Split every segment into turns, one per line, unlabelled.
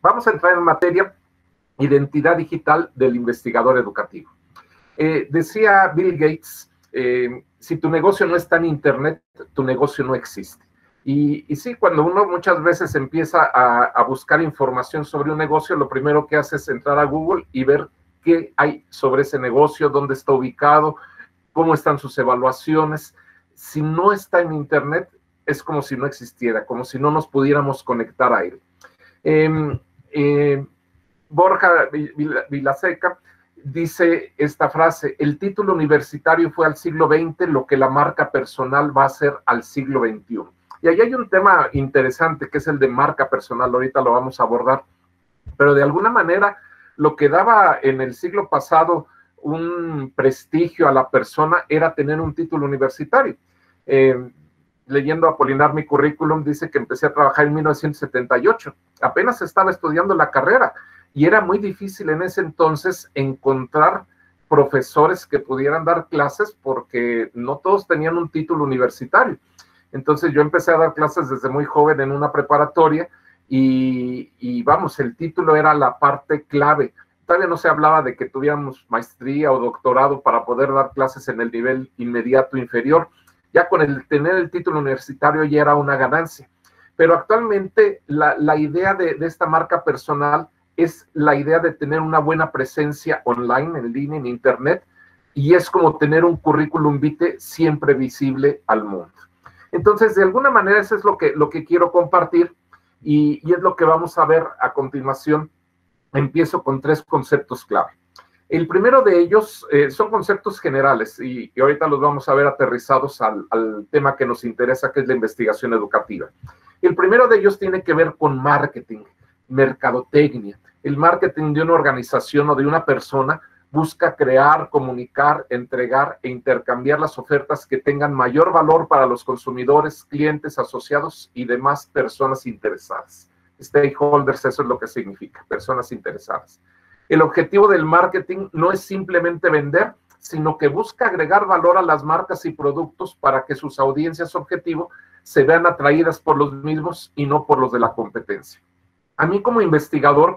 Vamos a entrar en materia, identidad digital del investigador educativo. Decía Bill Gates, si tu negocio no está en Internet, tu negocio no existe. Y sí, cuando uno muchas veces empieza a buscar información sobre un negocio, lo primero que hace es entrar a Google y ver qué hay sobre ese negocio, dónde está ubicado, cómo están sus evaluaciones. Si no está en Internet, es como si no existiera, como si no nos pudiéramos conectar a él. Borja Vilaseca dice esta frase: el título universitario fue al siglo XX lo que la marca personal va a ser al siglo XXI. Y ahí hay un tema interesante que es el de marca personal, ahorita lo vamos a abordar, pero de alguna manera lo que daba en el siglo pasado un prestigio a la persona era tener un título universitario. Leyendo a Apolinar mi currículum, dice que empecé a trabajar en 1978, apenas estaba estudiando la carrera, y era muy difícil en ese entonces encontrar profesores que pudieran dar clases porque no todos tenían un título universitario. Entonces yo empecé a dar clases desde muy joven en una preparatoria y vamos, el título era la parte clave. Todavía no se hablaba de que tuviéramos maestría o doctorado para poder dar clases en el nivel inmediato inferior. Ya con el tener el título universitario ya era una ganancia. Pero actualmente la idea de esta marca personal es la idea de tener una buena presencia online, en línea, en Internet, y es como tener un currículum vitae siempre visible al mundo. Entonces, de alguna manera, eso es lo que quiero compartir y es lo que vamos a ver a continuación. Empiezo con 3 conceptos clave. El primero de ellos son conceptos generales y ahorita los vamos a ver aterrizados al tema que nos interesa, que es la investigación educativa. El primero de ellos tiene que ver con marketing, mercadotecnia. El marketing de una organización o de una persona busca crear, comunicar, entregar e intercambiar las ofertas que tengan mayor valor para los consumidores, clientes, asociados y demás personas interesadas. Stakeholders, eso es lo que significa, personas interesadas. El objetivo del marketing no es simplemente vender, sino que busca agregar valor a las marcas y productos para que sus audiencias objetivo se vean atraídas por los mismos y no por los de la competencia. A mí como investigador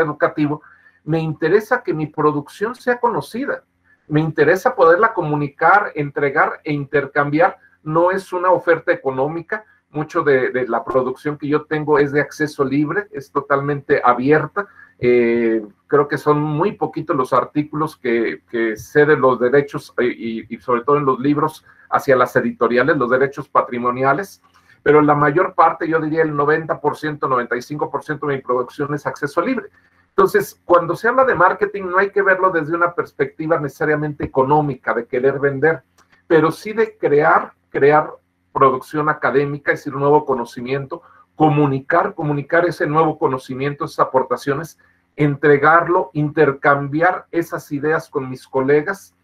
educativo, me interesa que mi producción sea conocida, me interesa poderla comunicar, entregar e intercambiar. No es una oferta económica, mucho de la producción que yo tengo es de acceso libre, es totalmente abierta. Creo que son muy poquitos los artículos que ceden los derechos y sobre todo en los libros hacia las editoriales, los derechos patrimoniales, pero la mayor parte, yo diría el 90%, 95% de mi producción es acceso libre. Entonces, cuando se habla de marketing, no hay que verlo desde una perspectiva necesariamente económica, de querer vender, pero sí de crear producción académica, es decir, un nuevo conocimiento, comunicar ese nuevo conocimiento, esas aportaciones, entregarlo, intercambiar esas ideas con mis colegas,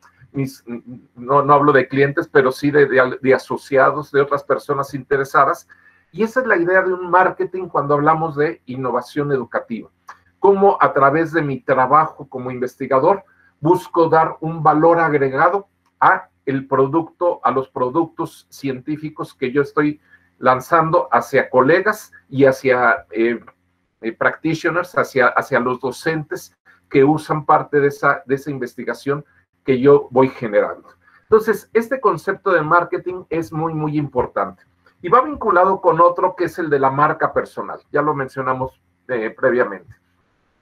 no hablo de clientes, pero sí de asociados, de otras personas interesadas, y esa es la idea de un marketing cuando hablamos de innovación educativa. Cómo a través de mi trabajo como investigador busco dar un valor agregado a los productos científicos que yo estoy lanzando hacia colegas y hacia practitioners, hacia los docentes que usan parte de esa investigación que yo voy generando. Entonces, este concepto de marketing es muy, muy importante. Y va vinculado con otro que es el de la marca personal. Ya lo mencionamos previamente.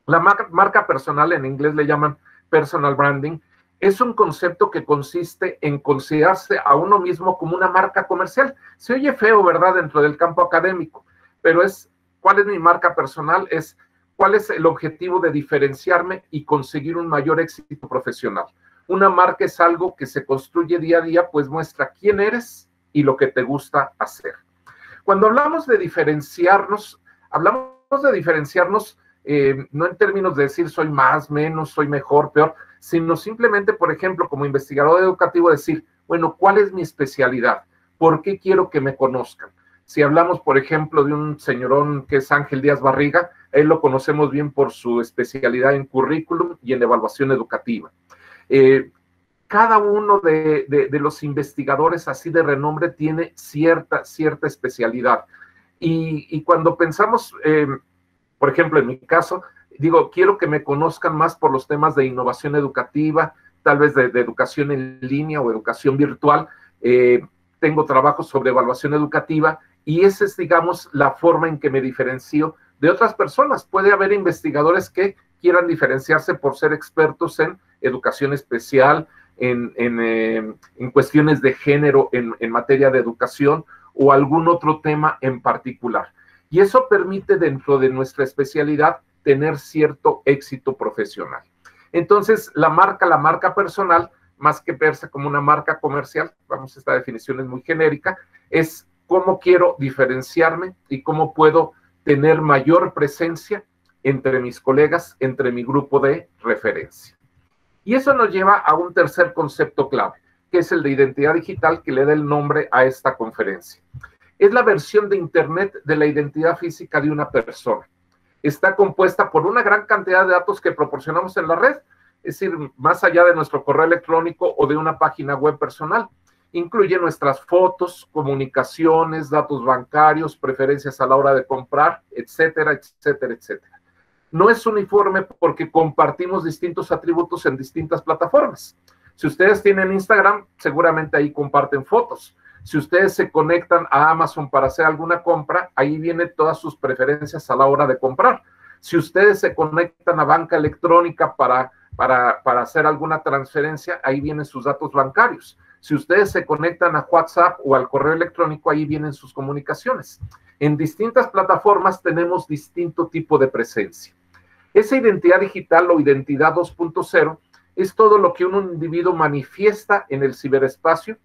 La marca personal, en inglés le llaman personal branding, es un concepto que consiste en considerarse a uno mismo como una marca comercial. Se oye feo, ¿verdad?, dentro del campo académico, pero ¿cuál es mi marca personal? ¿Cuál es el objetivo de diferenciarme y conseguir un mayor éxito profesional? Una marca es algo que se construye día a día, pues muestra quién eres y lo que te gusta hacer. Cuando hablamos de diferenciarnos, no en términos de decir soy más, menos, soy mejor, peor, sino simplemente, por ejemplo, como investigador educativo, decir, bueno, ¿cuál es mi especialidad? ¿Por qué quiero que me conozcan? Si hablamos, por ejemplo, de un señorón que es Ángel Díaz Barriga, él lo conocemos bien por su especialidad en currículum y en evaluación educativa. Cada uno de los investigadores así de renombre tiene cierta especialidad. Y cuando pensamos Por ejemplo, en mi caso, digo, quiero que me conozcan más por los temas de innovación educativa, tal vez de educación en línea o educación virtual. Tengo trabajos sobre evaluación educativa y esa es, digamos, la forma en que me diferencio de otras personas. Puede haber investigadores que quieran diferenciarse por ser expertos en educación especial, en cuestiones de género, en materia de educación o algún otro tema en particular. Y eso permite dentro de nuestra especialidad tener cierto éxito profesional. Entonces, la marca personal, más que verse como una marca comercial, vamos, esta definición es muy genérica, es cómo quiero diferenciarme y cómo puedo tener mayor presencia entre mis colegas, entre mi grupo de referencia. Y eso nos lleva a un tercer concepto clave, que es el de identidad digital, que le da el nombre a esta conferencia. Es la versión de Internet de la identidad física de una persona. Está compuesta por una gran cantidad de datos que proporcionamos en la red, es decir, más allá de nuestro correo electrónico o de una página web personal. Incluye nuestras fotos, comunicaciones, datos bancarios, preferencias a la hora de comprar, etcétera, etcétera, etcétera. No es uniforme porque compartimos distintos atributos en distintas plataformas. Si ustedes tienen Instagram, seguramente ahí comparten fotos. Si ustedes se conectan a Amazon para hacer alguna compra, ahí vienen todas sus preferencias a la hora de comprar. Si ustedes se conectan a banca electrónica para hacer alguna transferencia, ahí vienen sus datos bancarios. Si ustedes se conectan a WhatsApp o al correo electrónico, ahí vienen sus comunicaciones. En distintas plataformas tenemos distinto tipo de presencia. Esa identidad digital o identidad 2.0 es todo lo que un individuo manifiesta en el ciberespacio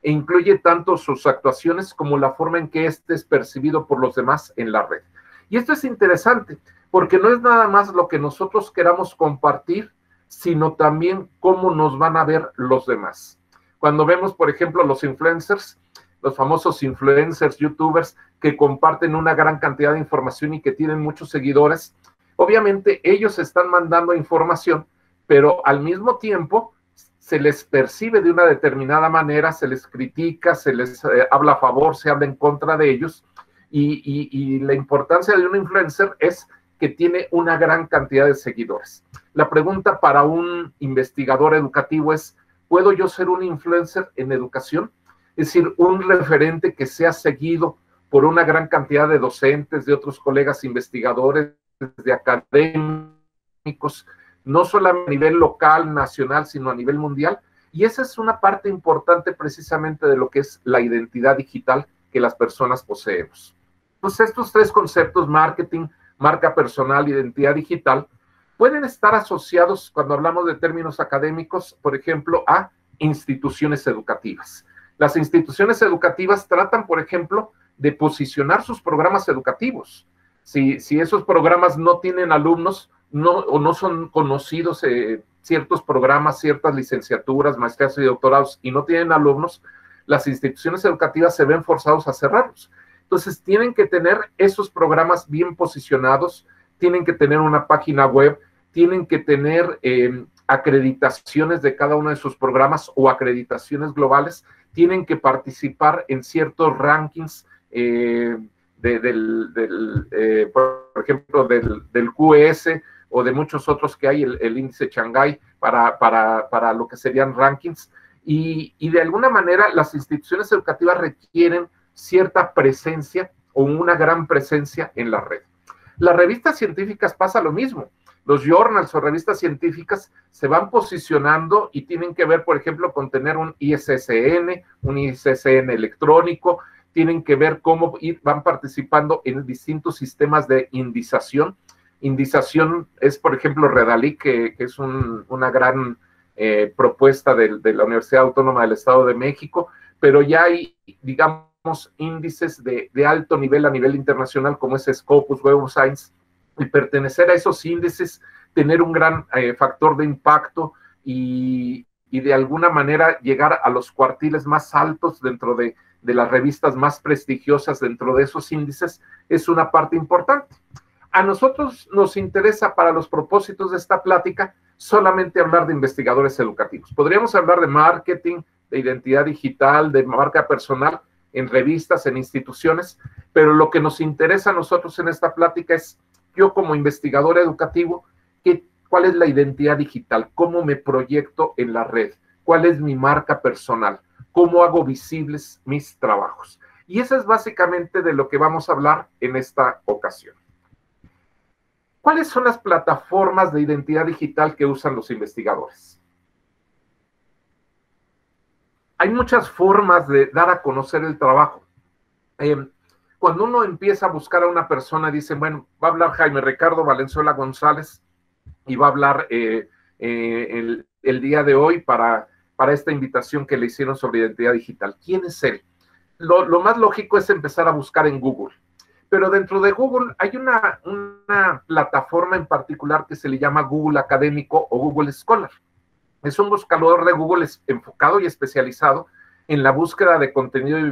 e incluye tanto sus actuaciones como la forma en que éste es percibido por los demás en la red. Y esto es interesante porque no es nada más lo que nosotros queramos compartir, sino también cómo nos van a ver los demás. Cuando vemos, por ejemplo, los influencers, los famosos influencers, youtubers, que comparten una gran cantidad de información y que tienen muchos seguidores, obviamente ellos están mandando información, pero al mismo tiempo se les percibe de una determinada manera, se les critica, se les habla a favor, se habla en contra de ellos, y la importancia de un influencer es que tiene una gran cantidad de seguidores. La pregunta para un investigador educativo es, ¿puedo yo ser un influencer en educación? Es decir, un referente que sea seguido por una gran cantidad de docentes, de otros colegas investigadores, de académicos, no solo a nivel local, nacional, sino a nivel mundial. Y esa es una parte importante precisamente de lo que es la identidad digital que las personas poseemos. Entonces, estos tres conceptos, marketing, marca personal, identidad digital, pueden estar asociados, cuando hablamos de términos académicos, por ejemplo, a instituciones educativas. Las instituciones educativas tratan, por ejemplo, de posicionar sus programas educativos. Si esos programas no tienen alumnos, o no son conocidos ciertos programas, ciertas licenciaturas, maestrías y doctorados, y no tienen alumnos, las instituciones educativas se ven forzados a cerrarlos. Entonces, tienen que tener esos programas bien posicionados, tienen que tener una página web, tienen que tener acreditaciones de cada uno de sus programas o acreditaciones globales, tienen que participar en ciertos rankings, por ejemplo, del QS o de muchos otros que hay, el índice Shanghái, para lo que serían rankings, y de alguna manera las instituciones educativas requieren cierta presencia o una gran presencia en la red. Las revistas científicas pasa lo mismo. Los journals o revistas científicas se van posicionando y tienen que ver, por ejemplo, con tener un ISSN electrónico, tienen que ver cómo van participando en distintos sistemas de indización. Indización es, por ejemplo, Redalic, que es una gran propuesta de la Universidad Autónoma del Estado de México, pero ya hay, digamos, índices de alto nivel a nivel internacional, como es Scopus, Web of Science, y pertenecer a esos índices, tener un gran factor de impacto y de alguna manera llegar a los cuartiles más altos dentro de las revistas más prestigiosas dentro de esos índices, es una parte importante. A nosotros nos interesa, para los propósitos de esta plática, solamente hablar de investigadores educativos. Podríamos hablar de marketing, de identidad digital, de marca personal, en revistas, en instituciones, pero lo que nos interesa a nosotros en esta plática es yo como investigador educativo, ¿cuál es la identidad digital? ¿Cómo me proyecto en la red? ¿Cuál es mi marca personal? ¿Cómo hago visibles mis trabajos? Y eso es básicamente de lo que vamos a hablar en esta ocasión. ¿Cuáles son las plataformas de identidad digital que usan los investigadores? Hay muchas formas de dar a conocer el trabajo. Cuando uno empieza a buscar a una persona, dicen, bueno, va a hablar Jaime Ricardo Valenzuela González y va a hablar el día de hoy para esta invitación que le hicieron sobre identidad digital. ¿Quién es él? Lo más lógico es empezar a buscar en Google. Pero dentro de Google hay una plataforma en particular que se le llama Google Académico o Google Scholar. Es un buscador de Google enfocado y especializado en la búsqueda de contenido y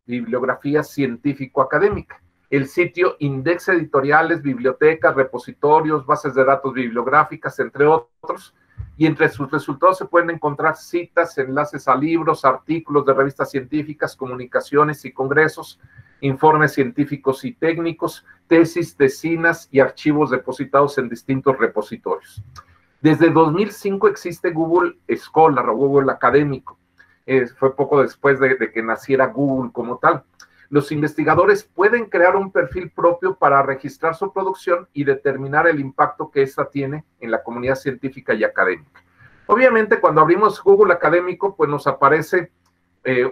bibliografía científico-académica. El sitio indexa editoriales, bibliotecas, repositorios, bases de datos bibliográficas, entre otros, y entre sus resultados se pueden encontrar citas, enlaces a libros, artículos de revistas científicas, comunicaciones y congresos, informes científicos y técnicos, tesis, tesinas y archivos depositados en distintos repositorios. Desde 2005 existe Google Scholar o Google Académico. Fue poco después de que naciera Google como tal. Los investigadores pueden crear un perfil propio para registrar su producción y determinar el impacto que ésta tiene en la comunidad científica y académica. Obviamente, cuando abrimos Google Académico, pues nos aparece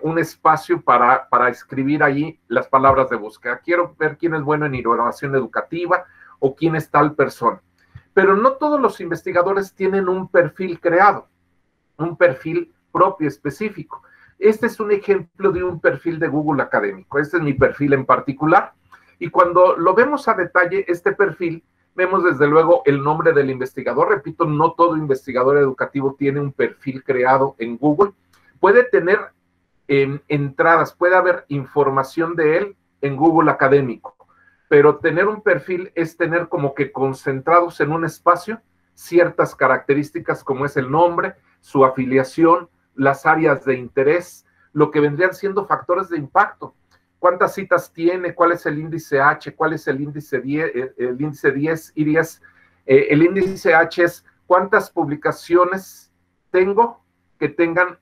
un espacio para escribir ahí las palabras de búsqueda. Quiero ver quién es bueno en innovación educativa o quién es tal persona. Pero no todos los investigadores tienen un perfil creado, un perfil propio específico. Este es un ejemplo de un perfil de Google Académico. Este es mi perfil en particular. Y cuando lo vemos a detalle, este perfil, vemos desde luego el nombre del investigador. Repito, no todo investigador educativo tiene un perfil creado en Google. Puede tener entradas, puede haber información de él en Google Académico, pero tener un perfil es tener como que concentrados en un espacio ciertas características como es el nombre, su afiliación, las áreas de interés, lo que vendrían siendo factores de impacto. ¿Cuántas citas tiene? ¿Cuál es el índice H? ¿Cuál es el índice 10? El índice 10 y 10. El índice H es cuántas publicaciones tengo que tengan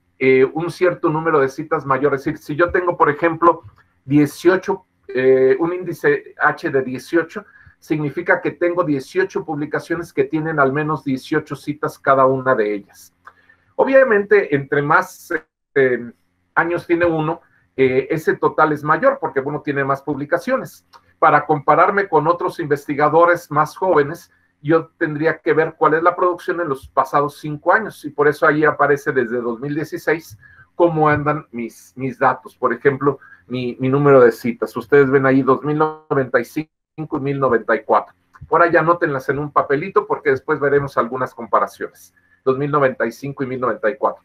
un cierto número de citas mayor. Es decir, si yo tengo, por ejemplo, 18, un índice H de 18, significa que tengo 18 publicaciones que tienen al menos 18 citas cada una de ellas. Obviamente, entre más años tiene uno, ese total es mayor porque uno tiene más publicaciones. Para compararme con otros investigadores más jóvenes, yo tendría que ver cuál es la producción en los pasados 5 años y por eso ahí aparece desde 2016 cómo andan mis datos. Por ejemplo, mi número de citas. Ustedes ven ahí 2095 y 1094. Por allá anótenlas en un papelito porque después veremos algunas comparaciones. 2095 y 1094.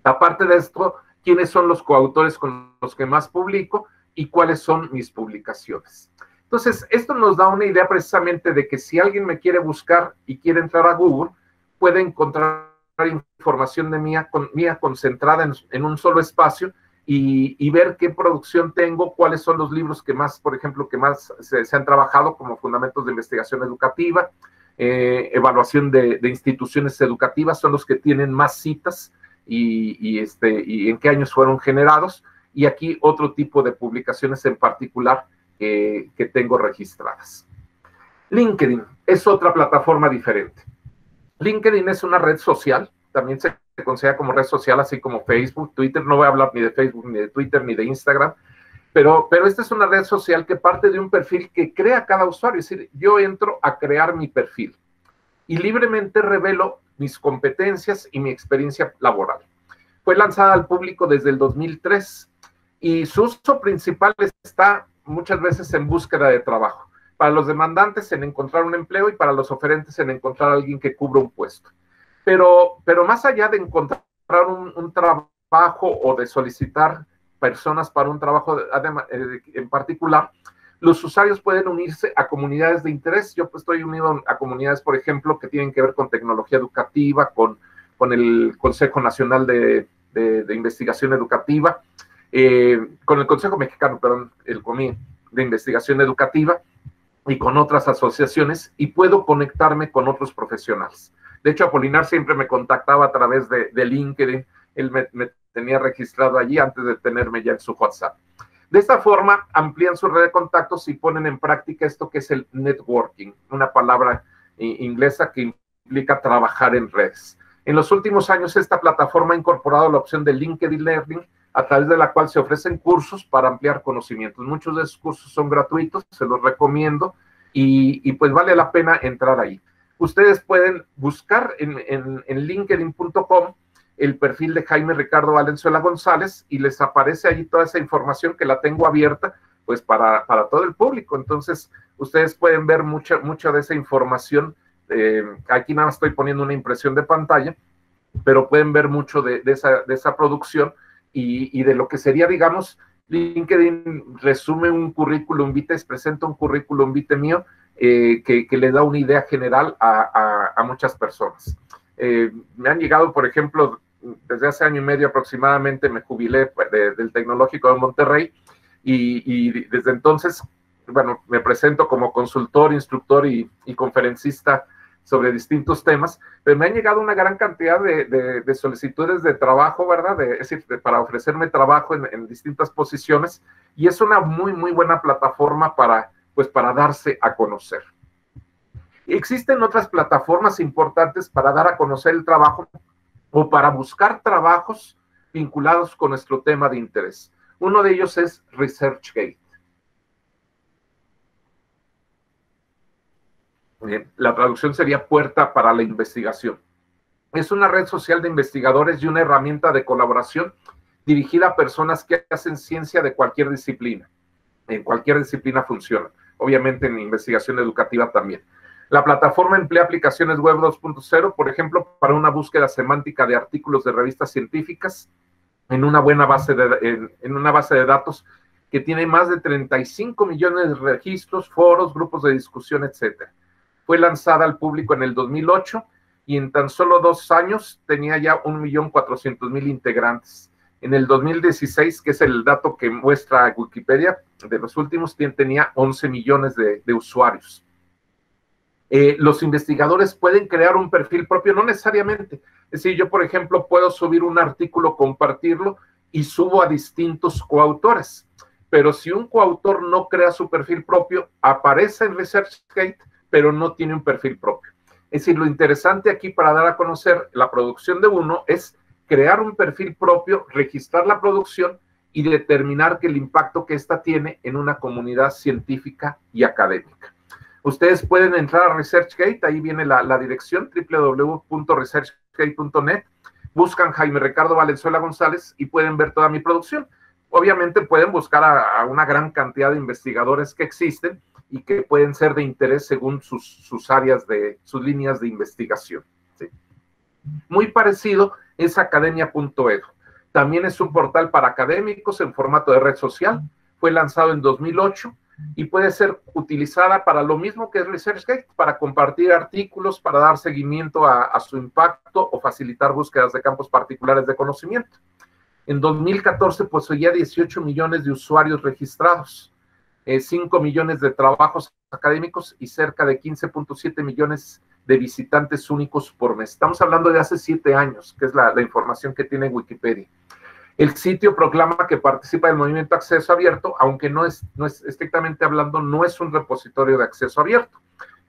Aparte de esto, ¿quiénes son los coautores con los que más publico y cuáles son mis publicaciones? Entonces, esto nos da una idea precisamente de que si alguien me quiere buscar y quiere entrar a Google, puede encontrar información de mía concentrada en un solo espacio y ver qué producción tengo, cuáles son los libros que más, por ejemplo, que más se han trabajado como fundamentos de investigación educativa, evaluación de instituciones educativas, son los que tienen más citas y en qué años fueron generados, y aquí otro tipo de publicaciones en particular que tengo registradas. LinkedIn es otra plataforma diferente. LinkedIn es una red social, también se considera como red social, así como Facebook, Twitter. No voy a hablar ni de Facebook, ni de Twitter, ni de Instagram, pero esta es una red social que parte de un perfil que crea cada usuario. Es decir, yo entro a crear mi perfil y libremente revelo mis competencias y mi experiencia laboral. Fue lanzada al público desde el 2003 y su uso principal está muchas veces en búsqueda de trabajo. Para los demandantes en encontrar un empleo y para los oferentes en encontrar a alguien que cubra un puesto. Pero más allá de encontrar un trabajo o de solicitar personas para un trabajo en particular, los usuarios pueden unirse a comunidades de interés. Yo pues estoy unido a comunidades, por ejemplo, que tienen que ver con tecnología educativa, con el Consejo Nacional de Investigación Educativa, con el Consejo Mexicano, perdón, el CONIE de Investigación Educativa, y con otras asociaciones y puedo conectarme con otros profesionales. De hecho, Apolinar siempre me contactaba a través de LinkedIn. Él me tenía registrado allí antes de tenerme ya en su WhatsApp. De esta forma, amplían su red de contactos y ponen en práctica esto que es el networking, una palabra inglesa que implica trabajar en redes. En los últimos años, esta plataforma ha incorporado la opción de LinkedIn Learning, a través de la cual se ofrecen cursos para ampliar conocimientos. Muchos de esos cursos son gratuitos, se los recomiendo, y pues vale la pena entrar ahí. Ustedes pueden buscar en linkedin.com el perfil de Jaime Ricardo Valenzuela González y les aparece allí toda esa información que la tengo abierta pues para todo el público. Entonces ustedes pueden ver mucha de esa información. Aquí nada más estoy poniendo una impresión de pantalla, pero pueden ver mucho de esa producción y de lo que sería, digamos, LinkedIn resume un currículum vitae, presenta un currículum vitae mío que le da una idea general a muchas personas. Me han llegado, por ejemplo, desde hace año y medio aproximadamente me jubilé del Tecnológico de Monterrey y desde entonces, bueno, me presento como consultor, instructor y conferencista sobre distintos temas, pero me han llegado una gran cantidad de solicitudes de trabajo, ¿verdad? Es decir, para ofrecerme trabajo en distintas posiciones, y es una muy buena plataforma para darse a conocer. Existen otras plataformas importantes para dar a conocer el trabajo o para buscar trabajos vinculados con nuestro tema de interés. Uno de ellos es ResearchGate. La traducción sería puerta para la investigación. Es una red social de investigadores y una herramienta de colaboración dirigida a personas que hacen ciencia de cualquier disciplina. En cualquier disciplina funciona. Obviamente en investigación educativa también. La plataforma emplea aplicaciones web 2.0, por ejemplo, para una búsqueda semántica de artículos de revistas científicas en una base de datos que tiene más de 35 millones de registros, foros, grupos de discusión, etc. Fue lanzada al público en el 2008 y en tan solo 2 años tenía ya 1.400.000 integrantes. En el 2016, que es el dato que muestra Wikipedia, de los últimos, tenía 11 millones de usuarios. Los investigadores pueden crear un perfil propio, no necesariamente. Es decir, yo, por ejemplo, puedo subir un artículo, compartirlo y subo a distintos coautores. Pero si un coautor no crea su perfil propio, aparece en ResearchGate, pero no tiene un perfil propio. Es decir, lo interesante aquí para dar a conocer la producción de uno es crear un perfil propio, registrar la producción y determinar que el impacto que ésta tiene en una comunidad científica y académica. Ustedes pueden entrar a ResearchGate, ahí viene la dirección, www.researchgate.net, buscan Jaime Ricardo Valenzuela González y pueden ver toda mi producción. Obviamente pueden buscar a una gran cantidad de investigadores que existen y que pueden ser de interés según sus áreas, sus líneas de investigación. ¿Sí? Muy parecido es academia.edu. También es un portal para académicos en formato de red social. Fue lanzado en 2008 y puede ser utilizada para lo mismo que ResearchGate, para compartir artículos, para dar seguimiento a su impacto o facilitar búsquedas de campos particulares de conocimiento. En 2014 poseía 18 millones de usuarios registrados, 5 millones de trabajos académicos y cerca de 15.7 millones de visitantes únicos por mes. Estamos hablando de hace 7 años, que es la información que tiene Wikipedia. El sitio proclama que participa del movimiento Acceso Abierto, aunque no es estrictamente hablando, no es un repositorio de acceso abierto.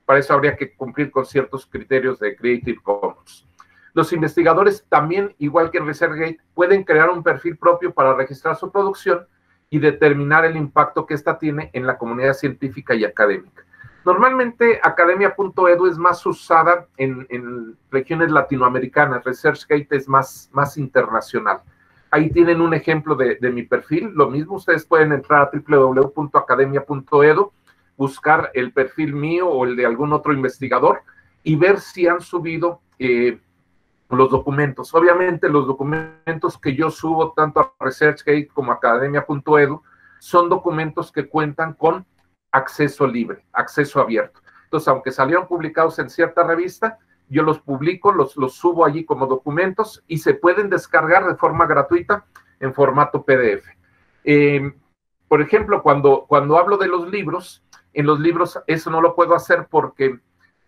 Para eso habría que cumplir con ciertos criterios de Creative Commons. Los investigadores también, igual que en ResearchGate, pueden crear un perfil propio para registrar su producción y determinar el impacto que ésta tiene en la comunidad científica y académica. Normalmente, academia.edu es más usada en regiones latinoamericanas. ResearchGate es más internacional. Ahí tienen un ejemplo de mi perfil. Lo mismo, ustedes pueden entrar a www.academia.edu, buscar el perfil mío o el de algún otro investigador y ver si han subido los documentos. Obviamente, los documentos que yo subo tanto a ResearchGate como a academia.edu son documentos que cuentan con acceso libre, acceso abierto. Entonces, aunque salieron publicados en cierta revista, yo los publico, los subo allí como documentos y se pueden descargar de forma gratuita en formato PDF. Por ejemplo, cuando hablo de los libros, En los libros eso no lo puedo hacer porque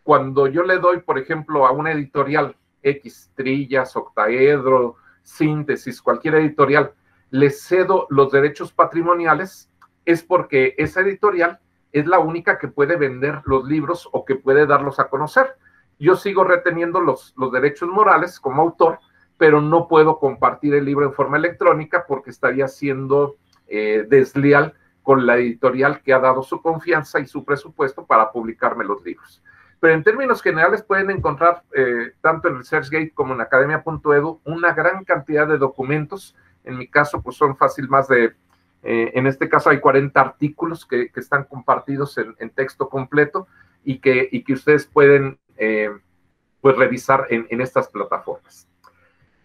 cuando yo le doy, por ejemplo, a una editorial X, Trillas, Octaedro, Síntesis, cualquier editorial, le cedo los derechos patrimoniales, es porque esa editorial es la única que puede vender los libros o que puede darlos a conocer. Yo sigo reteniendo los derechos morales como autor, pero no puedo compartir el libro en forma electrónica porque estaría siendo desleal con la editorial que ha dado su confianza y su presupuesto para publicarme los libros. Pero en términos generales pueden encontrar tanto en ResearchGate como en academia.edu una gran cantidad de documentos. En mi caso, pues son fácil más de, en este caso hay 40 artículos que están compartidos en texto completo y que ustedes pueden pues revisar en estas plataformas.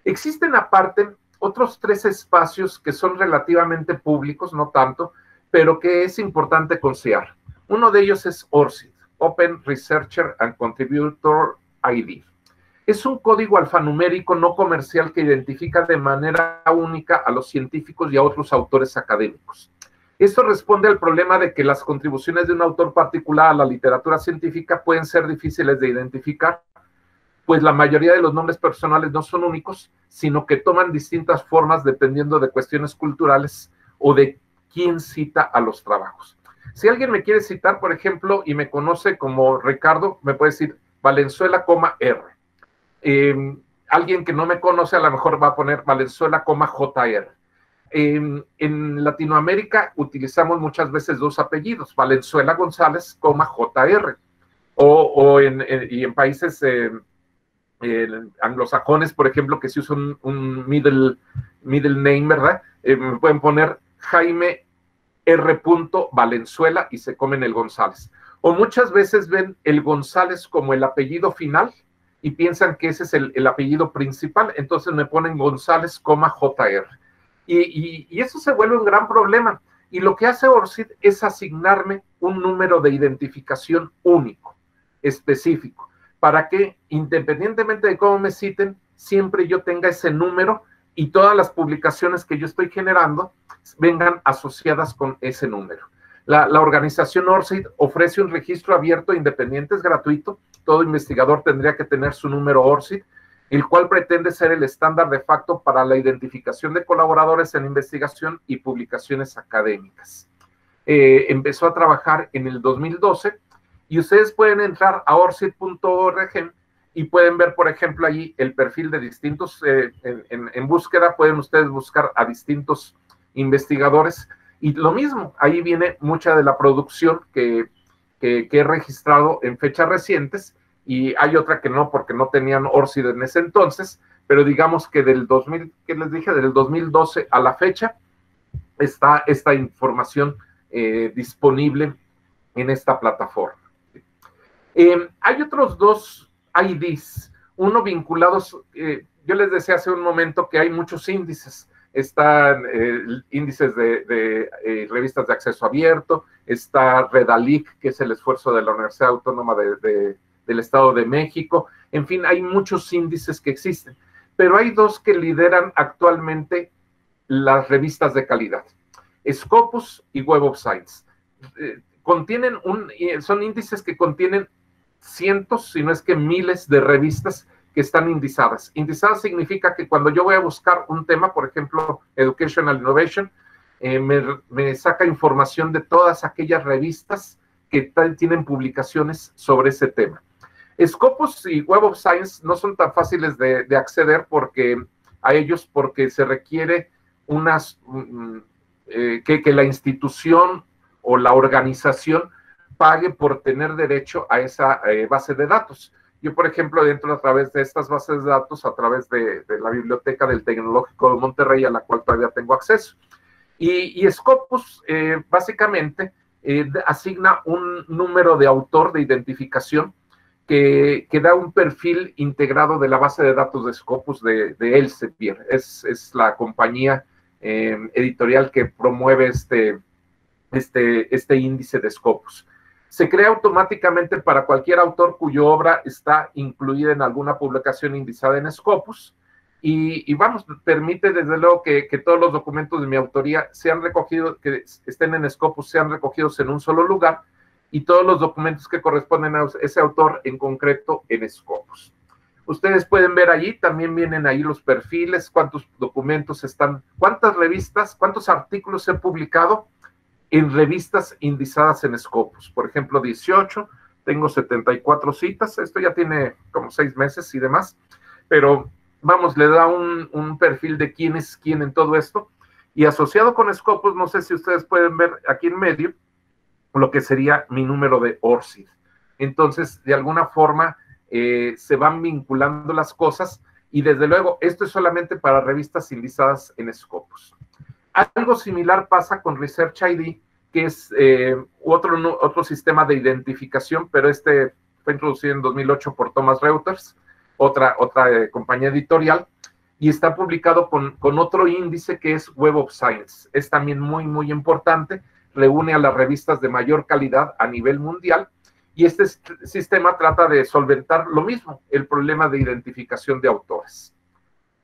Existen aparte otros 3 espacios que son relativamente públicos, no tanto, pero que es importante considerar. Uno de ellos es ORCID, Open Researcher and Contributor ID. Es un código alfanumérico no comercial que identifica de manera única a los científicos y a otros autores académicos. Esto responde al problema de que las contribuciones de un autor particular a la literatura científica pueden ser difíciles de identificar, pues la mayoría de los nombres personales no son únicos, sino que toman distintas formas dependiendo de cuestiones culturales o de quién cita a los trabajos. Si alguien me quiere citar, por ejemplo, y me conoce como Ricardo, me puede decir Valenzuela, R. Alguien que no me conoce a lo mejor va a poner Valenzuela, JR. En Latinoamérica utilizamos muchas veces 2 apellidos, Valenzuela González, JR. Y en países anglosajones, por ejemplo, que se usa un middle name, ¿verdad? Me pueden poner Jaime R. Valenzuela y se comen el González. O muchas veces ven el González como el apellido final y piensan que ese es el apellido principal, entonces me ponen González, JR. Y eso se vuelve un gran problema. Y lo que hace ORCID es asignarme un número de identificación único, específico, para que independientemente de cómo me citen, siempre yo tenga ese número y todas las publicaciones que yo estoy generando vengan asociadas con ese número. La organización ORCID ofrece un registro abierto, independiente, es gratuito. Todo investigador tendría que tener su número ORCID, el cual pretende ser el estándar de facto para la identificación de colaboradores en investigación y publicaciones académicas. Empezó a trabajar en el 2012 y ustedes pueden entrar a orcid.org y pueden ver, por ejemplo, allí el perfil de distintos, en búsqueda pueden ustedes buscar a distintos investigadores y lo mismo, ahí viene mucha de la producción que he registrado en fechas recientes y hay otra que no, porque no tenían ORCID en ese entonces, pero digamos que del 2000, ¿qué les dije? Del 2012 a la fecha está esta información disponible en esta plataforma. Hay otros 2 IDs, uno vinculados, yo les decía hace un momento que hay muchos índices, están índices de revistas de acceso abierto, está Redalic, que es el esfuerzo de la Universidad Autónoma del Estado de México, en fin, hay muchos índices que existen, pero hay 2 que lideran actualmente las revistas de calidad, Scopus y Web of Science. Son índices que contienen cientos, si no es que miles de revistas que están indizadas. Indizadas significa que cuando yo voy a buscar un tema, por ejemplo, Educational Innovation, me saca información de todas aquellas revistas que tienen publicaciones sobre ese tema. Scopus y Web of Science no son tan fáciles de acceder a ellos porque se requiere que la institución o la organización pague por tener derecho a esa base de datos. Yo, por ejemplo, entro a través de estas bases de datos, a través de la biblioteca del Tecnológico de Monterrey, a la cual todavía tengo acceso. Y Scopus, básicamente, asigna un número de autor de identificación que da un perfil integrado de la base de datos de Scopus de Elsevier. Es la compañía editorial que promueve este índice de Scopus. Se crea automáticamente para cualquier autor cuya obra está incluida en alguna publicación indizada en Scopus y vamos, permite desde luego que todos los documentos de mi autoría sean recogidos, que estén en Scopus, sean recogidos en un solo lugar y todos los documentos que corresponden a ese autor, en concreto en Scopus. Ustedes pueden ver allí, también vienen ahí los perfiles, cuántos documentos están, cuántas revistas, cuántos artículos he publicado en revistas indizadas en Scopus. Por ejemplo, 18, tengo 74 citas, esto ya tiene como 6 meses y demás, pero vamos, le da un perfil de quién es quién en todo esto, y asociado con Scopus, no sé si ustedes pueden ver aquí en medio, lo que sería mi número de ORCID. Entonces, de alguna forma, se van vinculando las cosas, y desde luego, esto es solamente para revistas indizadas en Scopus. Algo similar pasa con Research ID, que es otro sistema de identificación, pero este fue introducido en 2008 por Thomson Reuters, otra compañía editorial, y está publicado con otro índice que es Web of Science. Es también muy, muy importante, reúne a las revistas de mayor calidad a nivel mundial, y este sistema trata de solventar lo mismo, el problema de identificación de autores.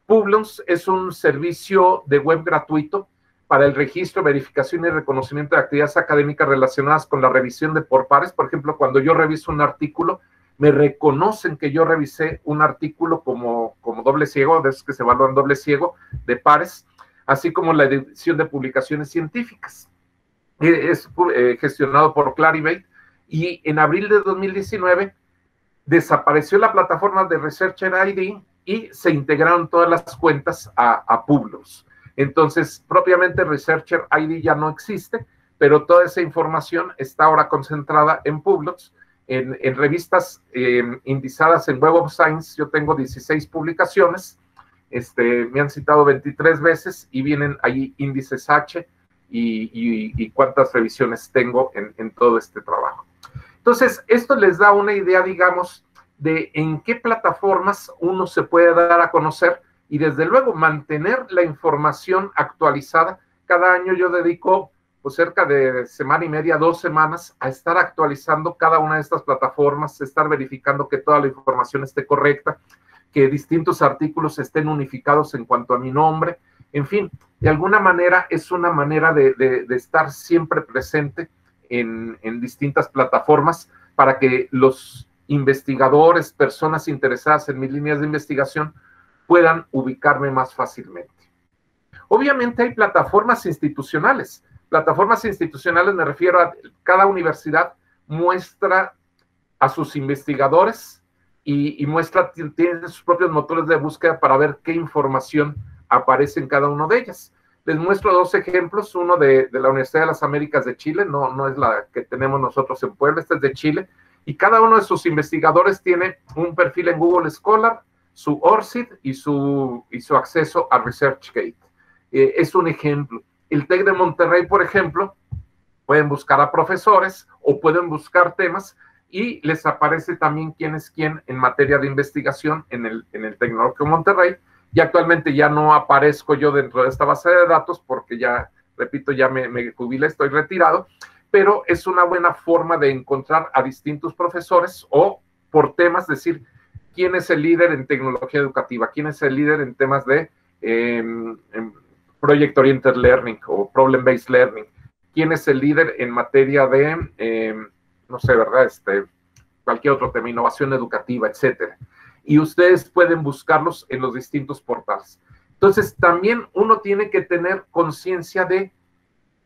Publons es un servicio de web gratuito para el registro, verificación y reconocimiento de actividades académicas relacionadas con la revisión de por pares. Por ejemplo, cuando yo reviso un artículo, me reconocen que yo revisé un artículo como doble ciego, de esos que se evalúan doble ciego, de pares, así como la edición de publicaciones científicas. Es gestionado por Clarivate, y en abril de 2019 desapareció la plataforma de Researcher ID y se integraron todas las cuentas a Publons. Entonces, propiamente Researcher ID ya no existe, pero toda esa información está ahora concentrada en Publons, en revistas indizadas en Web of Science. Yo tengo 16 publicaciones, me han citado 23 veces, y vienen ahí índices H y cuántas revisiones tengo en todo este trabajo. Entonces, esto les da una idea, digamos, de en qué plataformas uno se puede dar a conocer, y desde luego mantener la información actualizada. Cada año yo dedico pues cerca de semana y media, 2 semanas, a estar actualizando cada una de estas plataformas, estar verificando que toda la información esté correcta, que distintos artículos estén unificados en cuanto a mi nombre. En fin, de alguna manera es una manera de estar siempre presente en distintas plataformas, para que los investigadores, personas interesadas en mis líneas de investigación, puedan ubicarme más fácilmente. Obviamente hay plataformas institucionales. Plataformas institucionales me refiero a cada universidad muestra a sus investigadores y tiene sus propios motores de búsqueda para ver qué información aparece en cada uno de ellas. Les muestro 2 ejemplos, uno de la Universidad de las Américas de Chile, no es la que tenemos nosotros en Puebla, este es de Chile, y cada uno de sus investigadores tiene un perfil en Google Scholar, su ORCID y su acceso a ResearchGate. Es un ejemplo. El TEC de Monterrey, por ejemplo, pueden buscar a profesores o pueden buscar temas, y les aparece también quién es quién en materia de investigación en el Tecnológico de Monterrey. Y actualmente ya no aparezco yo dentro de esta base de datos porque ya, repito, ya me jubilé, estoy retirado, pero es una buena forma de encontrar a distintos profesores, o por temas, decir, quién es el líder en tecnología educativa, quién es el líder en temas de Project Oriented Learning o Problem Based Learning, quién es el líder en materia de, no sé, ¿verdad? Cualquier otro tema, innovación educativa, etcétera. Y ustedes pueden buscarlos en los distintos portales. Entonces, también uno tiene que tener conciencia de,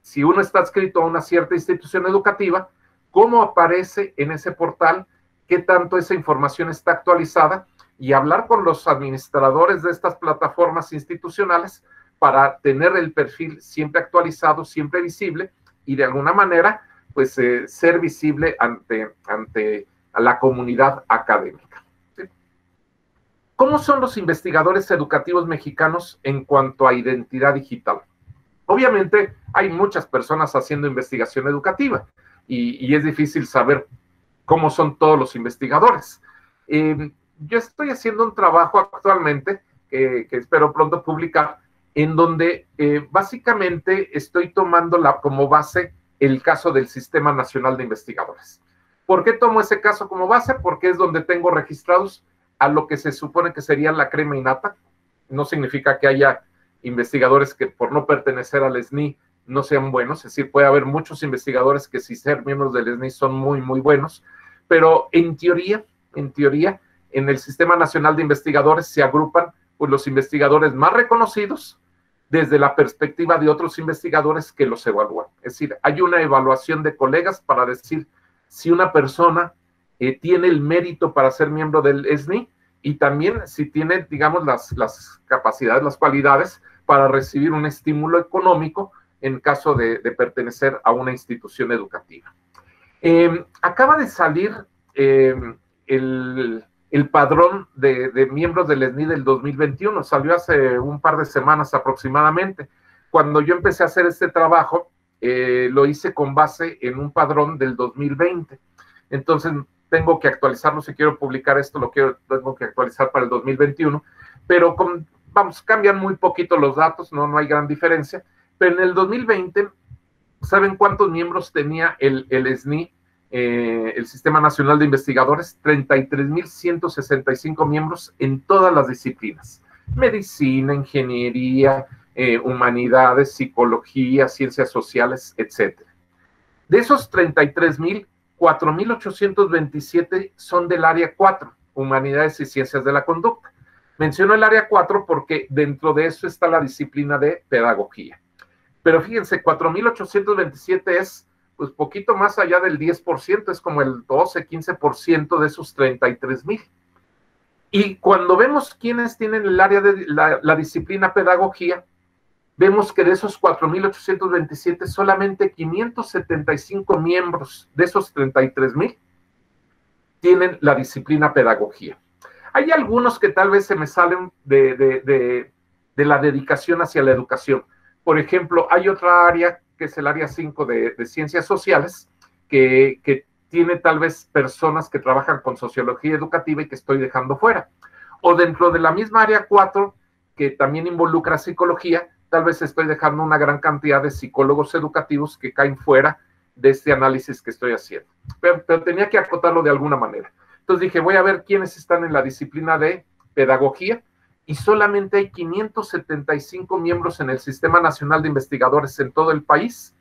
si uno está adscrito a una cierta institución educativa, cómo aparece en ese portal, qué tanto esa información está actualizada, y hablar con los administradores de estas plataformas institucionales para tener el perfil siempre actualizado, siempre visible, y de alguna manera, pues, ser visible ante la comunidad académica. ¿Cómo son los investigadores educativos mexicanos en cuanto a identidad digital? Obviamente hay muchas personas haciendo investigación educativa, y es difícil saber cómo son todos los investigadores. Yo estoy haciendo un trabajo actualmente, que espero pronto publicar, en donde básicamente estoy tomando como base el caso del Sistema Nacional de Investigadores. ¿Por qué tomo ese caso como base? Porque es donde tengo registrados a lo que se supone que sería la crema innata. No significa que haya investigadores que por no pertenecer al SNI no sean buenos, es decir, puede haber muchos investigadores que si ser miembros del SNI son muy, muy buenos, pero en teoría, en el Sistema Nacional de Investigadores se agrupan pues, los investigadores más reconocidos desde la perspectiva de otros investigadores que los evalúan. Es decir, hay una evaluación de colegas para decir si una persona tiene el mérito para ser miembro del SNI y también si tiene, digamos, las capacidades, las cualidades para recibir un estímulo económico en caso de pertenecer a una institución educativa. Acaba de salir el padrón de miembros del SNI del 2021, salió hace un par de semanas aproximadamente. Cuando yo empecé a hacer este trabajo, lo hice con base en un padrón del 2020. Entonces, tengo que actualizarlo, si quiero publicar esto, tengo que actualizar para el 2021, pero cambian muy poquito los datos, no hay gran diferencia, pero en el 2020, ¿saben cuántos miembros tenía el SNI? El Sistema Nacional de Investigadores, 33,165 miembros en todas las disciplinas, medicina, ingeniería, humanidades, psicología, ciencias sociales, etc. De esos 33,000, 4,827 son del área 4, humanidades y ciencias de la conducta. Menciono el área 4 porque dentro de eso está la disciplina de pedagogía. Pero fíjense, 4,827 es pues poquito más allá del 10%, es como el 12, 15% de esos 33,000. Y cuando vemos quiénes tienen el área de la disciplina pedagogía, vemos que de esos 4,827, solamente 575 miembros de esos 33,000 tienen la disciplina pedagogía. Hay algunos que tal vez se me salen de la dedicación hacia la educación. Por ejemplo, hay otra área, que es el área 5 de ciencias sociales, que tiene tal vez personas que trabajan con sociología educativa y que estoy dejando fuera. O dentro de la misma área 4, que también involucra psicología, tal vez estoy dejando una gran cantidad de psicólogos educativos que caen fuera de este análisis que estoy haciendo. Pero tenía que acotarlo de alguna manera. Entonces dije, voy a ver quiénes están en la disciplina de pedagogía, y solamente hay 575 miembros en el Sistema Nacional de Investigadores en todo el país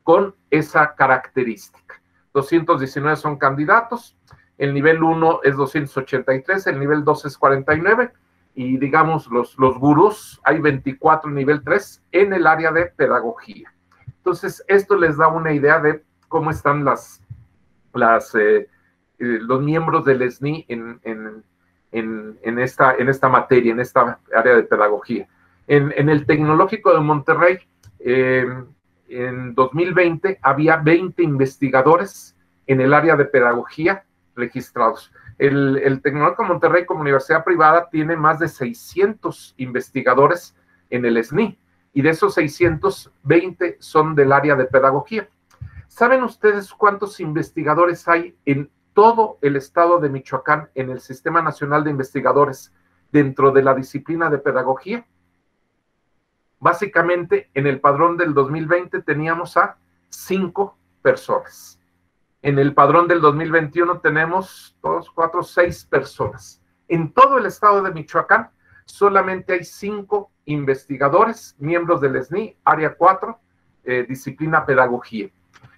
con esa característica. 219 son candidatos, el nivel 1 es 283, el nivel 2 es 49, y digamos los gurús, hay 24 nivel 3 en el área de pedagogía. Entonces, esto les da una idea de cómo están los miembros del SNI en esta materia, en esta área de pedagogía. En el Tecnológico de Monterrey, en 2020, había 20 investigadores en el área de pedagogía registrados. El Tecnológico de Monterrey, como universidad privada, tiene más de 600 investigadores en el SNI, y de esos 620 son del área de pedagogía. ¿Saben ustedes cuántos investigadores hay en todo el estado de Michoacán en el Sistema Nacional de Investigadores dentro de la disciplina de pedagogía? Básicamente, en el padrón del 2020 teníamos a 5 personas. En el padrón del 2021 tenemos 2, 4, 6 personas. En todo el estado de Michoacán solamente hay 5 investigadores, miembros del SNI, área 4, disciplina pedagogía.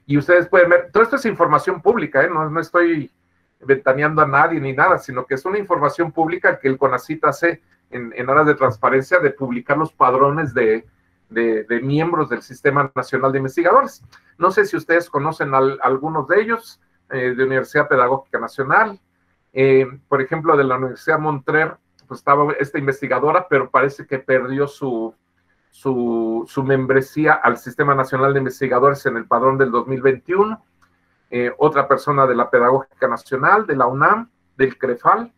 Y ustedes pueden ver, todo esto es información pública, no estoy ventaneando a nadie ni nada, sino que es una información pública que el CONACYT hace en aras de transparencia, de publicar los padrones de miembros del Sistema Nacional de Investigadores. No sé si ustedes conocen algunos de ellos, de Universidad Pedagógica Nacional, por ejemplo, de la Universidad Montrer, pues estaba esta investigadora, pero parece que perdió su membresía al Sistema Nacional de Investigadores en el padrón del 2021, otra persona de la Pedagógica Nacional, de la UNAM, del CREFAL,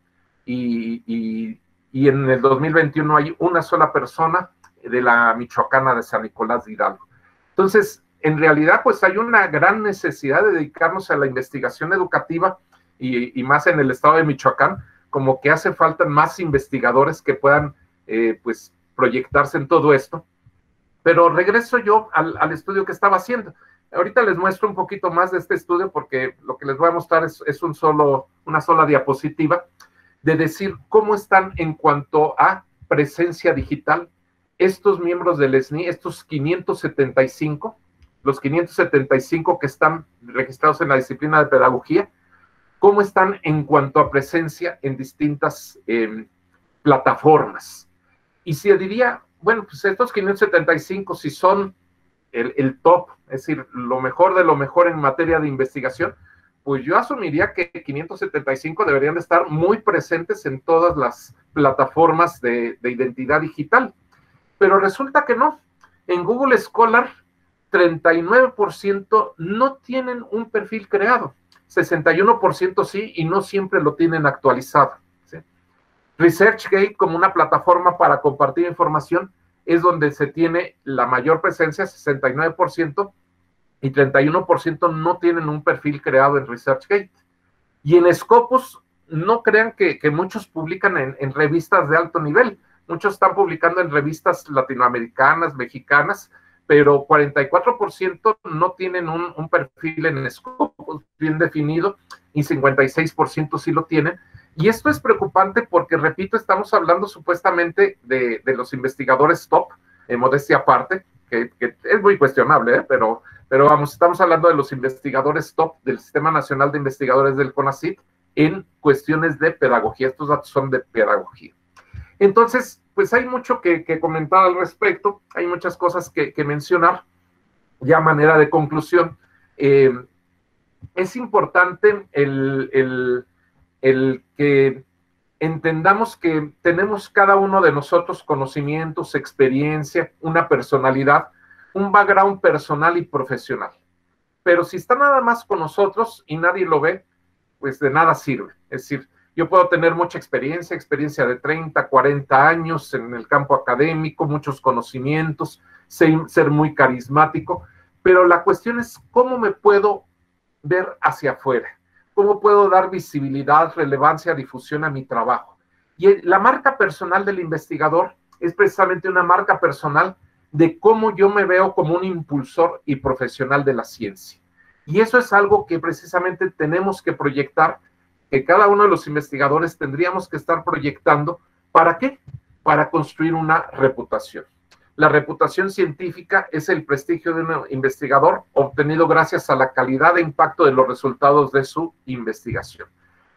y en el 2021 hay una sola persona de la Michoacana de San Nicolás de Hidalgo. Entonces, en realidad, pues hay una gran necesidad de dedicarnos a la investigación educativa, y más en el estado de Michoacán, como que hace falta más investigadores que puedan, pues, proyectarse en todo esto. Pero regreso yo al estudio que estaba haciendo. Ahorita les muestro un poquito más de este estudio, porque lo que les voy a mostrar es una sola diapositiva, de decir cómo están en cuanto a presencia digital estos miembros del SNI, estos 575, los 575 que están registrados en la disciplina de pedagogía, cómo están en cuanto a presencia en distintas plataformas. Y se diría, bueno, pues estos 575, si son el top, es decir, lo mejor de lo mejor en materia de investigación, pues yo asumiría que 575 deberían de estar muy presentes en todas las plataformas de identidad digital. Pero resulta que no. En Google Scholar, 39% no tienen un perfil creado, 61% sí, y no siempre lo tienen actualizado, ¿sí? ResearchGate, como una plataforma para compartir información, es donde se tiene la mayor presencia, 69%, y 31% no tienen un perfil creado en ResearchGate. Y en Scopus, no crean que muchos publican en revistas de alto nivel. Muchos están publicando en revistas latinoamericanas, mexicanas, pero 44% no tienen un perfil en Scopus bien definido y 56% sí lo tienen. Y esto es preocupante porque, repito, estamos hablando supuestamente de los investigadores top, modestia aparte, que es muy cuestionable, pero vamos, estamos hablando de los investigadores top del Sistema Nacional de Investigadores del CONACYT en cuestiones de pedagogía. Estos datos son de pedagogía. Entonces, pues hay mucho que comentar al respecto, hay muchas cosas que mencionar. Ya a manera de conclusión, es importante el que entendamos que tenemos cada uno de nosotros conocimientos, experiencia, una personalidad, un background personal y profesional. Pero si está nada más con nosotros y nadie lo ve, pues de nada sirve. Es decir, yo puedo tener mucha experiencia de 30, 40 años en el campo académico, muchos conocimientos, ser muy carismático, pero la cuestión es cómo me puedo ver hacia afuera, cómo puedo dar visibilidad, relevancia, difusión a mi trabajo. Y la marca personal del investigador es precisamente una marca personal de cómo yo me veo como un impulsor y profesional de la ciencia. Y eso es algo que precisamente tenemos que proyectar, que cada uno de los investigadores tendríamos que estar proyectando. ¿Para qué? Para construir una reputación. La reputación científica es el prestigio de un investigador obtenido gracias a la calidad de impacto de los resultados de su investigación.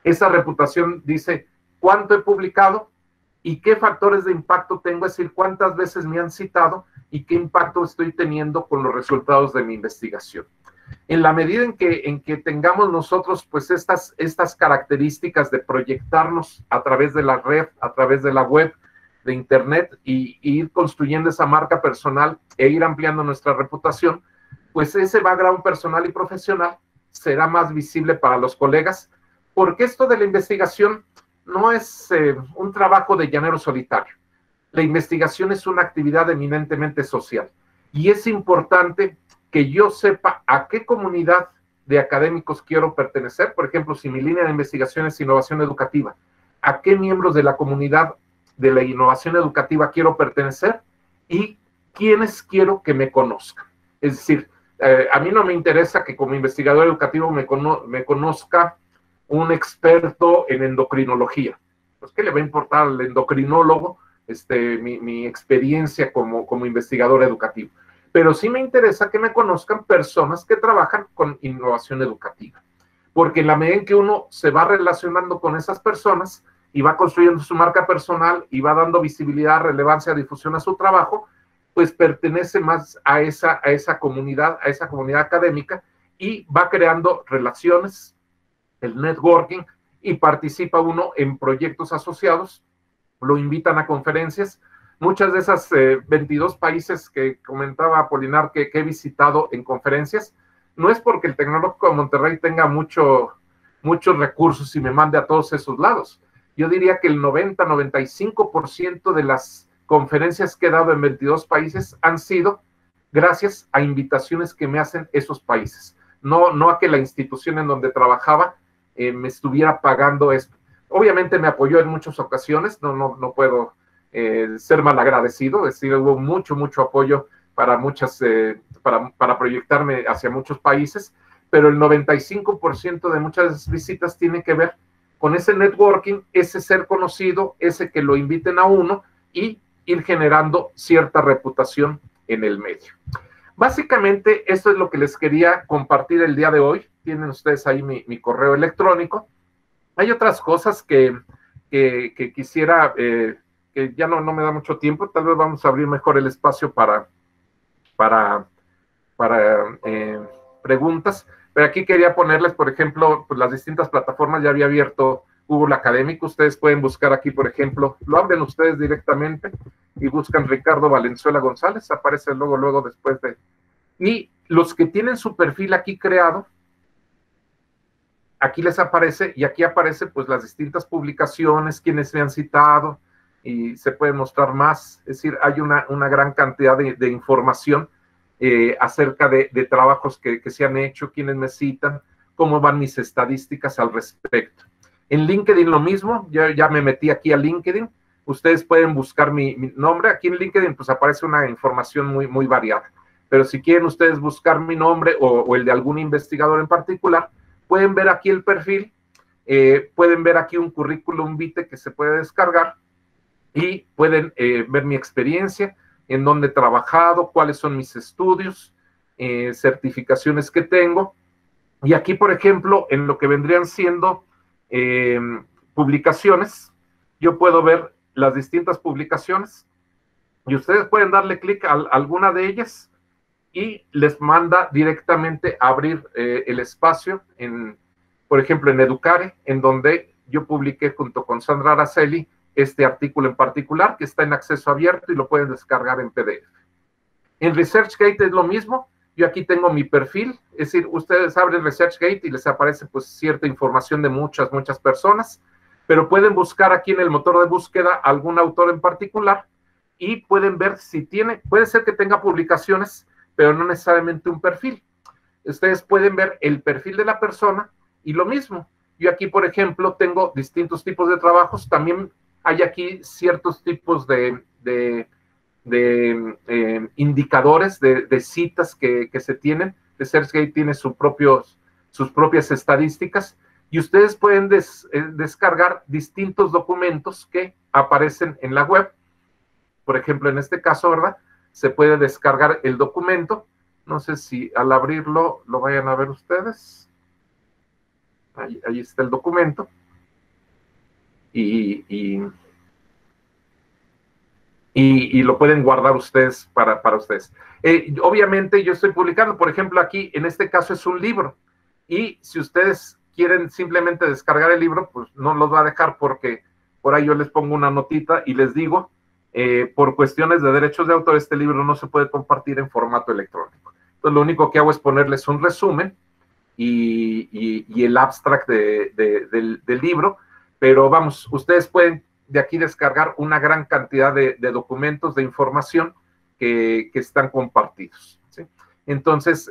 Esa reputación dice cuánto he publicado y qué factores de impacto tengo, es decir, cuántas veces me han citado y qué impacto estoy teniendo con los resultados de mi investigación. En la medida en que tengamos nosotros pues estas características de proyectarnos a través de la red, a través de la web, de internet, y ir construyendo esa marca personal e ir ampliando nuestra reputación, pues ese background personal y profesional será más visible para los colegas, porque esto de la investigación no es un trabajo de llanero solitario. La investigación es una actividad eminentemente social y es importante que yo sepa a qué comunidad de académicos quiero pertenecer. Por ejemplo, si mi línea de investigación es innovación educativa, a qué miembros de la comunidad de la innovación educativa quiero pertenecer y quiénes quiero que me conozcan. Es decir, a mí no me interesa que como investigador educativo me conozca un experto en endocrinología. Pues, ¿qué le va a importar al endocrinólogo mi experiencia como investigador educativo? Pero sí me interesa que me conozcan personas que trabajan con innovación educativa, porque en la medida en que uno se va relacionando con esas personas y va construyendo su marca personal y va dando visibilidad, relevancia, difusión a su trabajo, pues pertenece más a esa comunidad académica y va creando relaciones, el networking, y participa uno en proyectos asociados, lo invitan a conferencias. Muchas de esas 22 países que comentaba Apolinar que he visitado en conferencias, no es porque el Tecnológico de Monterrey tenga muchos recursos y me mande a todos esos lados. Yo diría que el 90-95% de las conferencias que he dado en 22 países han sido gracias a invitaciones que me hacen esos países. No a que la institución en donde trabajaba me estuviera pagando esto. Obviamente me apoyó en muchas ocasiones, no puedo ser malagradecido, es decir, hubo mucho apoyo para para proyectarme hacia muchos países, pero el 95% de muchas visitas tiene que ver con ese networking, ese ser conocido, ese que lo inviten a uno y ir generando cierta reputación en el medio. Básicamente, esto es lo que les quería compartir el día de hoy. Tienen ustedes ahí mi correo electrónico. Hay otras cosas que quisiera, que ya no me da mucho tiempo. Tal vez vamos a abrir mejor el espacio para preguntas. Pero aquí quería ponerles, por ejemplo, pues las distintas plataformas. Ya había abierto Google Académico. Ustedes pueden buscar aquí, por ejemplo, lo abren ustedes directamente y buscan Ricardo Valenzuela González. Aparece luego después de... Y los que tienen su perfil aquí creado, aquí les aparece, y aquí aparece pues las distintas publicaciones, quienes me han citado, y se puede mostrar más. Es decir, hay una gran cantidad de información acerca de trabajos que se han hecho, quienes me citan, cómo van mis estadísticas al respecto. En LinkedIn lo mismo, ya me metí aquí a LinkedIn. Ustedes pueden buscar mi nombre. Aquí en LinkedIn pues aparece una información muy variada. Pero si quieren ustedes buscar mi nombre o el de algún investigador en particular, pueden ver aquí el perfil, pueden ver aquí un currículum vitae que se puede descargar y pueden ver mi experiencia, en dónde he trabajado, cuáles son mis estudios, certificaciones que tengo. Y aquí, por ejemplo, en lo que vendrían siendo publicaciones, yo puedo ver las distintas publicaciones y ustedes pueden darle clic a alguna de ellas y les manda directamente a abrir el espacio, por ejemplo, en Educare, en donde yo publiqué junto con Sandra Araceli este artículo en particular, que está en acceso abierto y lo pueden descargar en PDF. En ResearchGate es lo mismo. Yo aquí tengo mi perfil, es decir, ustedes abren ResearchGate y les aparece pues cierta información de muchas personas, pero pueden buscar aquí en el motor de búsqueda algún autor en particular y pueden ver si tiene, puede ser que tenga publicaciones, pero no necesariamente un perfil. Ustedes pueden ver el perfil de la persona y lo mismo. Yo aquí, por ejemplo, tengo distintos tipos de trabajos. También hay aquí ciertos tipos de indicadores, de citas que se tienen. ResearchGate tiene sus propias estadísticas y ustedes pueden descargar distintos documentos que aparecen en la web. Por ejemplo, en este caso, ¿verdad? Se puede descargar el documento. No sé si al abrirlo lo vayan a ver ustedes. Ahí está el documento. Y lo pueden guardar ustedes para ustedes. Obviamente yo estoy publicando, por ejemplo, aquí, en este caso es un libro. Y si ustedes quieren simplemente descargar el libro, pues no los va a dejar porque por ahí yo les pongo una notita y les digo, por cuestiones de derechos de autor, este libro no se puede compartir en formato electrónico. Entonces, lo único que hago es ponerles un resumen y el abstract del libro, pero vamos, ustedes pueden de aquí descargar una gran cantidad de documentos, de información que están compartidos, ¿sí? Entonces,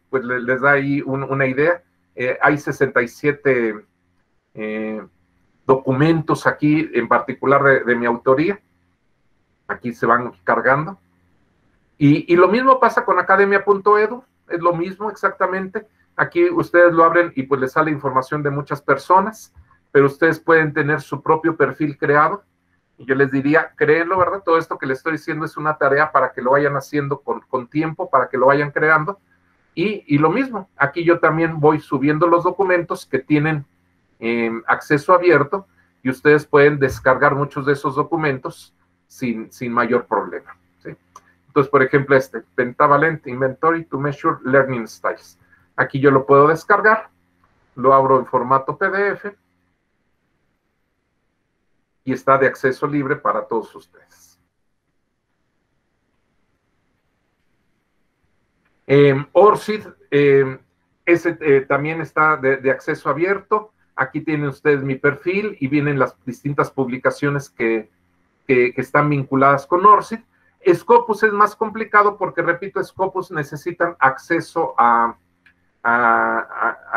pues les da ahí una idea. Hay 67 documentos aquí, en particular de mi autoría. Aquí se van cargando. Y lo mismo pasa con academia.edu, es lo mismo exactamente. Aquí ustedes lo abren y pues les sale información de muchas personas, pero ustedes pueden tener su propio perfil creado. Y yo les diría, créenlo, ¿verdad? Todo esto que les estoy diciendo es una tarea para que lo vayan haciendo con tiempo, para que lo vayan creando. Y lo mismo, aquí yo también voy subiendo los documentos que tienen acceso abierto y ustedes pueden descargar muchos de esos documentos sin mayor problema, ¿sí? Entonces, por ejemplo, Pentavalent Inventory to Measure Learning Styles. Aquí yo lo puedo descargar, lo abro en formato PDF y está de acceso libre para todos ustedes. ORCID, ese también está de acceso abierto. Aquí tienen ustedes mi perfil y vienen las distintas publicaciones que están vinculadas con ORCID. Scopus es más complicado porque, repito, Scopus necesitan acceso a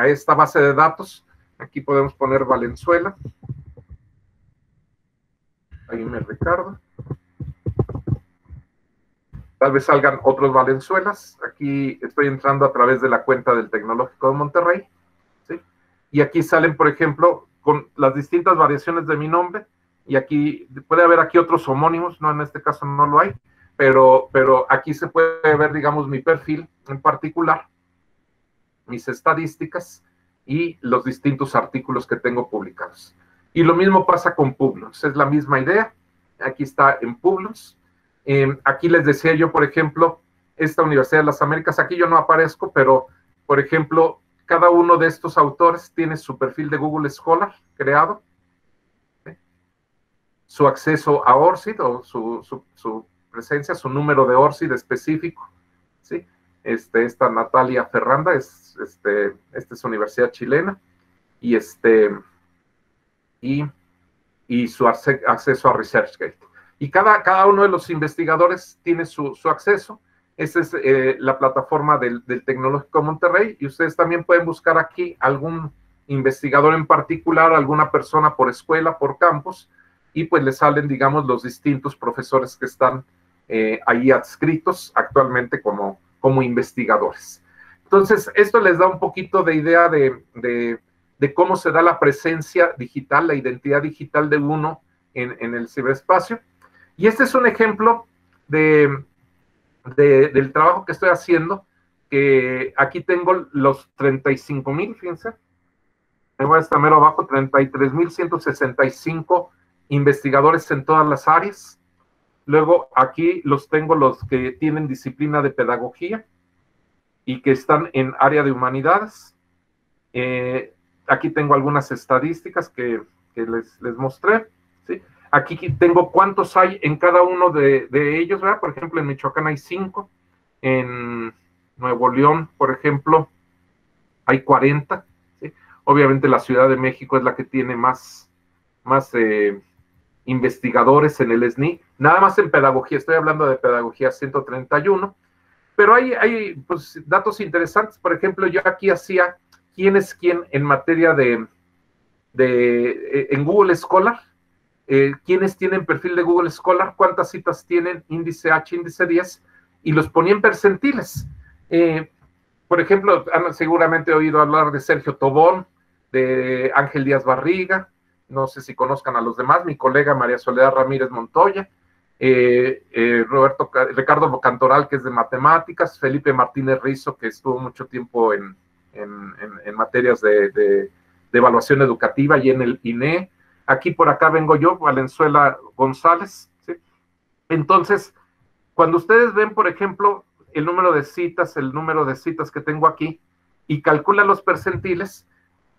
esta base de datos. Aquí podemos poner Valenzuela. Ahí me Ricardo. Tal vez salgan otros Valenzuelas. Aquí estoy entrando a través de la cuenta del Tecnológico de Monterrey, ¿sí? Y aquí salen, por ejemplo, con las distintas variaciones de mi nombre. Y aquí puede haber aquí otros homónimos, no, en este caso no lo hay, pero aquí se puede ver, digamos, mi perfil en particular, mis estadísticas y los distintos artículos que tengo publicados. Y lo mismo pasa con Publons, es la misma idea. Aquí está en Publons. Aquí les decía yo, por ejemplo, esta Universidad de las Américas, aquí yo no aparezco, pero, por ejemplo, cada uno de estos autores tiene su perfil de Google Scholar creado, su acceso a ORCID o su presencia, su número de ORCID específico, ¿sí? Esta Natalia Ferranda, esta es universidad chilena, y su acceso a ResearchGate. Y cada uno de los investigadores tiene su acceso. Esa es la plataforma del Tecnológico de Monterrey, y ustedes también pueden buscar aquí algún investigador en particular, alguna persona por escuela, por campus, y pues les salen, digamos, los distintos profesores que están ahí adscritos actualmente como investigadores. Entonces, esto les da un poquito de idea de cómo se da la presencia digital, la identidad digital de uno en el ciberespacio. Y este es un ejemplo del trabajo que estoy haciendo, que aquí tengo los 35,000, fíjense, me voy hasta mero abajo, 33,165 investigadores en todas las áreas. Luego aquí los tengo los que tienen disciplina de pedagogía y que están en área de humanidades. Aquí tengo algunas estadísticas que les mostré, ¿sí? Aquí tengo cuántos hay en cada uno de ellos, ¿verdad? Por ejemplo, en Michoacán hay 5, en Nuevo León, por ejemplo, hay 40, ¿sí? Obviamente la Ciudad de México es la que tiene más investigadores en el SNI, nada más en pedagogía, estoy hablando de pedagogía, 131, pero hay pues, datos interesantes. Por ejemplo, yo aquí hacía quién es quién en materia en Google Scholar, quiénes tienen perfil de Google Scholar, cuántas citas tienen, índice H, índice 10, y los ponía en percentiles. Por ejemplo, han seguramente oído hablar de Sergio Tobón, de Ángel Díaz Barriga, no sé si conozcan a los demás, mi colega María Soledad Ramírez Montoya, Ricardo Cantoral, que es de matemáticas, Felipe Martínez Rizo, que estuvo mucho tiempo en materias de evaluación educativa y en el INE. Aquí por acá vengo yo, Valenzuela González, ¿sí? Entonces, cuando ustedes ven, por ejemplo, el número de citas que tengo aquí, y calculan los percentiles,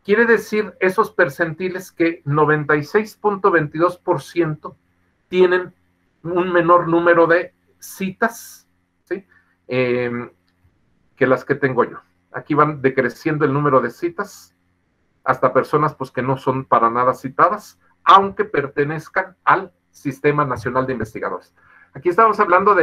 quiere decir esos percentiles que 96.22% tienen un menor número de citas, ¿sí? Que las que tengo yo. Aquí van decreciendo el número de citas hasta personas pues, que no son para nada citadas, aunque pertenezcan al Sistema Nacional de Investigadores. Aquí estamos hablando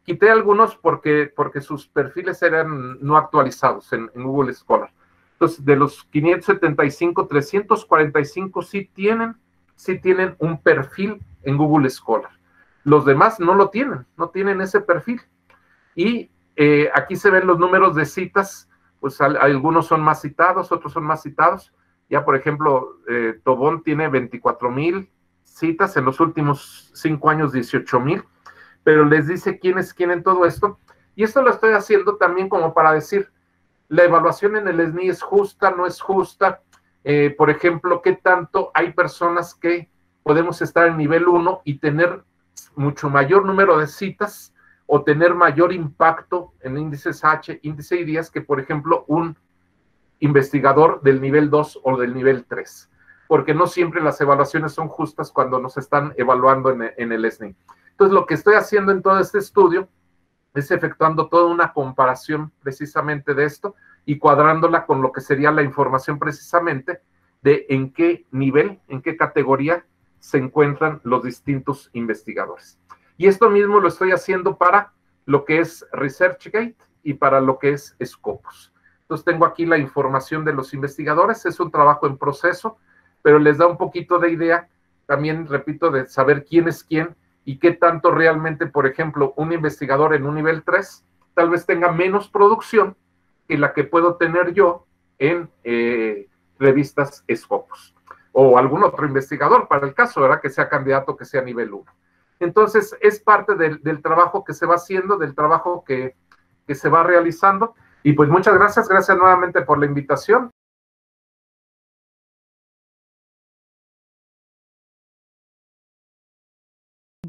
quité algunos porque sus perfiles eran no actualizados en Google Scholar. Entonces, de los 575, 345 sí tienen un perfil en Google Scholar. Los demás no lo tienen, no tienen ese perfil. Y aquí se ven los números de citas, pues algunos son más citados, otros son más citados. Ya, por ejemplo, Tobón tiene 24,000 citas, en los últimos 5 años 18,000, pero les dice quién es quién en todo esto. Y esto lo estoy haciendo también como para decir, la evaluación en el SNI es justa, no es justa. Por ejemplo, ¿qué tanto hay personas que podemos estar en nivel 1 y tener mucho mayor número de citas o tener mayor impacto en índices H, índice I10, que por ejemplo un investigador del nivel 2 o del nivel 3? Porque no siempre las evaluaciones son justas cuando nos están evaluando en el SNI. Entonces, lo que estoy haciendo en todo este estudio es efectuando toda una comparación precisamente de esto y cuadrándola con lo que sería la información precisamente de en qué nivel, en qué categoría se encuentran los distintos investigadores. Y esto mismo lo estoy haciendo para lo que es ResearchGate y para lo que es Scopus. Entonces tengo aquí la información de los investigadores, es un trabajo en proceso, pero les da un poquito de idea, también repito, de saber quién es quién y qué tanto realmente, por ejemplo, un investigador en un nivel 3 tal vez tenga menos producción que la que puedo tener yo en revistas Scopus. O algún otro investigador, para el caso, ¿verdad? Que sea candidato, que sea nivel 1. Entonces, es parte del trabajo que se va haciendo, del trabajo que se va realizando. Y pues muchas gracias nuevamente por la invitación.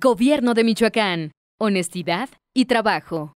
Gobierno de Michoacán. Honestidad y trabajo.